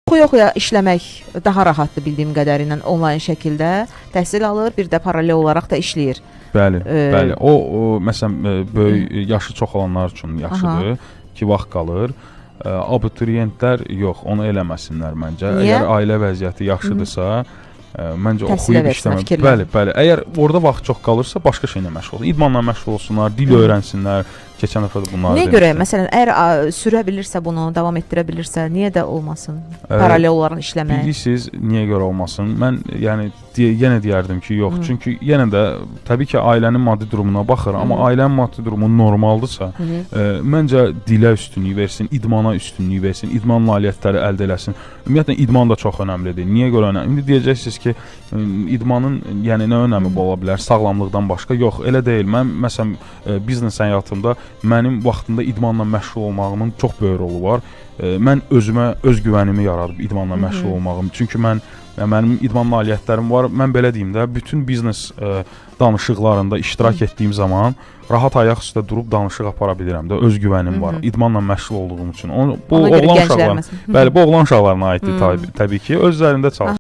Oxuya-oxuya işləmək daha rahatdır bildiyim qədərilə onlayn şəkildə. Təhsil alır, bir də paralel olaraq da işləyir. Bəli, bəli. O məsələn böyük yaşı çox olanlar üçün yaxşıdır ki, vaxt qalır. Abituriyentlər yox, onu eləməsinlər məncə. Niyə? Əgər ailə vəziyyəti yaxşıdırsa, məncə Təhsilə oxuyub versinlər, işləmək. fikirlər. Bəli, bəli. Əgər orada vaxt çox qalırsa, başqa şeylə məşğul olsun. İdmanla məşğul olsunlar, dil öyrənsinlər. Keçən dəfə də bunları Niyə görə? Məsələn, əgər sürə bilirsə bunu, davam etdirə bilirsə, niyə də olmasın? Paralel olaraq işləmək. Bilirsiniz, niyə görə olmasın? Mən yəni yenə deyərdim ki, yox. Çünki yenə də təbii ki, ailənin maddi durumuna baxır, amma ailənin maddi durumu normaldırsa, məncə dilə üstünlük versin, idmana üstünlük versin, idman nailiyyətləri əldə eləsin. Ümumiyyətlə idman da çox önəmlidir. Niyə görə önəmli? İndi deyəcəksiniz ki, idmanın yəni nə önəmi ola bilər sağlamlıqdan başqa? Yox, elə deyil. Mən məsələn biznes həyatımda mənim vaxtında idmanla məşğul olmağımın çox böyük rolu var. Mən özümə öz güvənimi yaradıb idmanla məşğul olmağım. Çünki mənim idman nailiyyətlərim var. Mən belə deyim də, bütün biznes danışıqlarında iştirak etdiyim zaman rahat ayaq üstə durub danışıq apara bilirəm də, öz güvənim var. İdmanla məşğul olduğum üçün. Bu oğlan uşaqlarına, bəli, bu oğlan uşaqlarına aiddir təbii ki, özlərində çalışır.